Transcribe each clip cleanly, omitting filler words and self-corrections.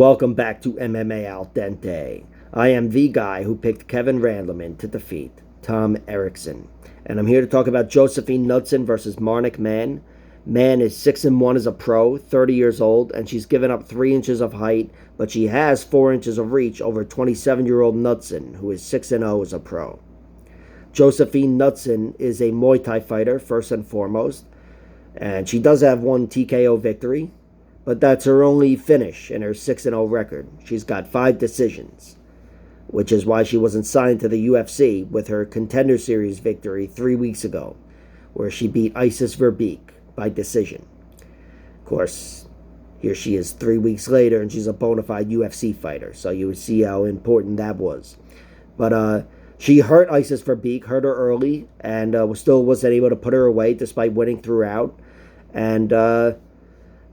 Welcome back to MMA Al Dente. I am the guy who picked Kevin Randleman to defeat Tom Erickson. And I'm here to talk about Josefine Knuttson versus Marnic Mann. Mann is 6-1 as a pro, 30 years old, and she's given up 3 inches of height, but she has 4 inches of reach over 27-year-old Knuttson, who is 6-0 as a pro. Josefine Knuttson is a Muay Thai fighter, first and foremost, and she does have one TKO victory, but that's her only finish in her 6-0 record. She's got 5 decisions, which is why she wasn't signed to the UFC with her Contender Series victory 3 weeks ago, where she beat Isis Verbeek by decision. Of course, here she is 3 weeks later, and she's a bona fide UFC fighter, so you would see how important that was. But she hurt Isis Verbeek, hurt her early, and still wasn't able to put her away despite winning throughout. And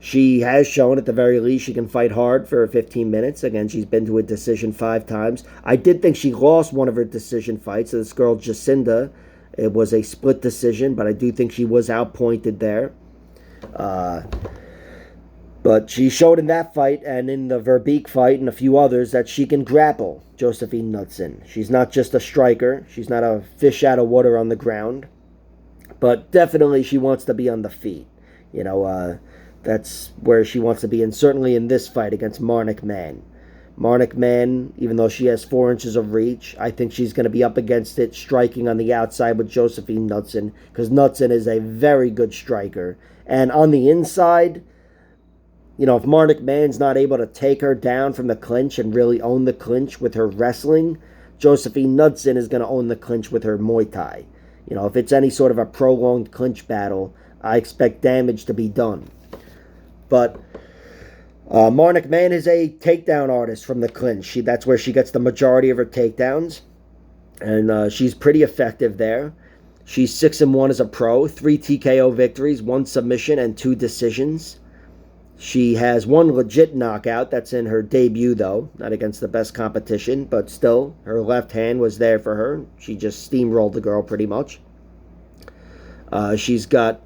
she has shown at the very least she can fight hard for 15 minutes. Again, she's been to a decision 5 times. I did think she lost one of her decision fights to this girl, Jacinda. It was a split decision, but I do think she was outpointed there. But she showed in that fight and in the Verbeek fight and a few others that she can grapple, Josefine Knuttson. She's not just a striker. She's not a fish out of water on the ground. But definitely she wants to be on the feet. You know, that's where she wants to be, and certainly in this fight against Marnic Mann. Marnic Mann, even though she has 4 inches of reach, I think she's going to be up against it, striking on the outside with Josefine Knuttson, because Knuttson is a very good striker. And on the inside, you know, if Marnic Mann's not able to take her down from the clinch and really own the clinch with her wrestling, Josefine Knuttson is going to own the clinch with her Muay Thai. You know, if it's any sort of a prolonged clinch battle, I expect damage to be done. But Marnic Mann is a takedown artist from the clinch. That's where she gets the majority of her takedowns. And she's pretty effective there. She's 6-1 as a pro, 3 TKO victories, 1 submission, and 2 decisions. She has 1 legit knockout. That's in her debut, though. Not against the best competition, but still, her left hand was there for her. She just steamrolled the girl pretty much. She's got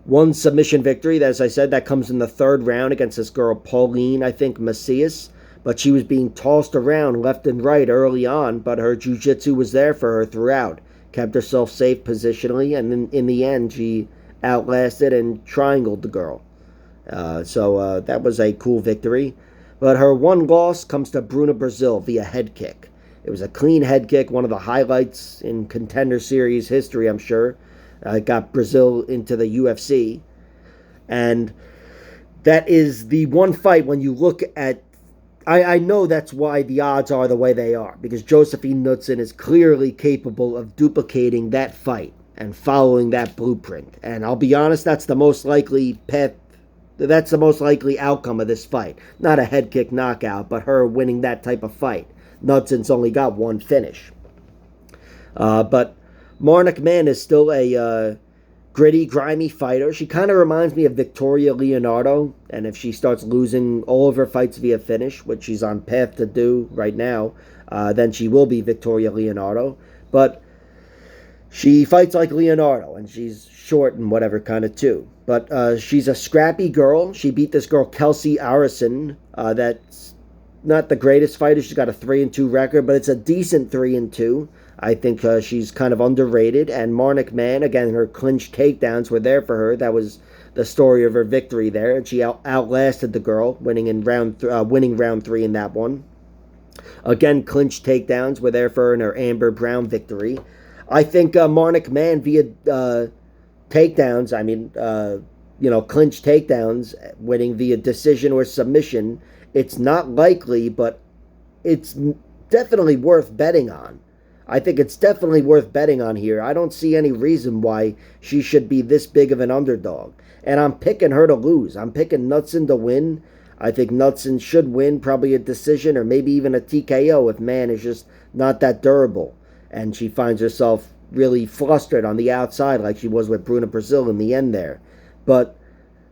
1 submission victory, as I said, that comes in the 3rd round against this girl, Pauline, I think, Macias. But she was being tossed around left and right early on, but her jiu-jitsu was there for her throughout. Kept herself safe positionally, and in the end, she outlasted and triangled the girl. So that was a cool victory. But her 1 loss comes to Bruna Brazil via head kick. It was a clean head kick, one of the highlights in Contender Series history, I'm sure. Got Brazil into the UFC. And that is the one fight when you look at... I know that's why the odds are the way they are, because Josefine Knuttson is clearly capable of duplicating that fight and following that blueprint. And I'll be honest, that's the most likely path. That's the most likely outcome of this fight. Not a head kick knockout, but her winning that type of fight. Knuttson's only got 1 finish. But Marnic Mann is still a gritty, grimy fighter. She kind of reminds me of Victoria Leonardo, and if she starts losing all of her fights via finish, which she's on path to do right now, then she will be Victoria Leonardo. But she fights like Leonardo, and she's short and whatever kind of too. But she's a scrappy girl. She beat this girl, Kelsey Arison. That's not the greatest fighter. She's got a 3-2 record, but it's a decent 3-2. I think she's kind of underrated. And Marnic Mann, again, her clinch takedowns were there for her. That was the story of her victory there. And she outlasted the girl, winning round 3 in that one. Again, clinch takedowns were there for her in her Amber Brown victory. I think Marnic Mann via takedowns, clinch takedowns, winning via decision or submission, it's not likely, but it's definitely worth betting on. I think it's definitely worth betting on here. I don't see any reason why she should be this big of an underdog. And I'm picking her to lose. I'm picking Knuttson to win. I think Knuttson should win, probably a decision or maybe even a TKO if Mann is just not that durable. And she finds herself really flustered on the outside like she was with Bruna Brazil in the end there. But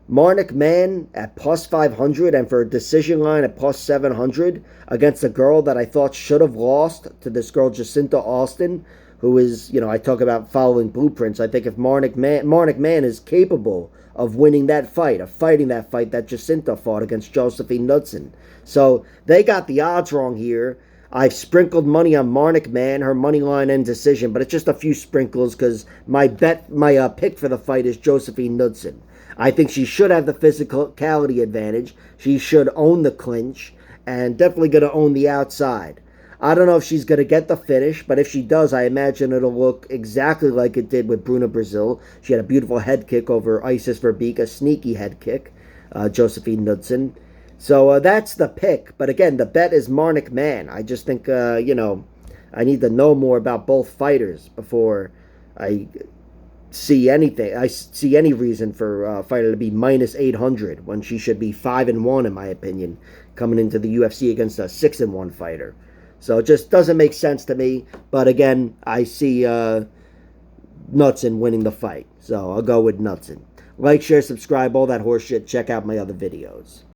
Marnic Mann at plus 500 and for a decision line at plus 700 against a girl that I thought should have lost to this girl Jacinta Austin, who is, I talk about following blueprints. I think if Marnic Mann is capable of winning that fight, of fighting that fight that Jacinta fought against Josefine Knuttson. So they got the odds wrong here. I've sprinkled money on Marnic, Mann, her money line and decision, but it's just a few sprinkles because my pick for the fight is Josefine Knuttson. I think she should have the physicality advantage. She should own the clinch and definitely going to own the outside. I don't know if she's going to get the finish, but if she does, I imagine it'll look exactly like it did with Bruna Brazil. She had a beautiful head kick over Isis Verbeek, a sneaky head kick, Josefine Knuttson. So that's the pick. But again, the bet is Marnic, Mann. I just think, I need to know more about both fighters before I see anything. I see any reason for a fighter to be minus 800 when she should be 5-1, in my opinion, coming into the UFC against a 6-1 fighter. So it just doesn't make sense to me. But again, I see Knuttson winning the fight. So I'll go with Knuttson. Like, share, subscribe, all that horse shit. Check out my other videos.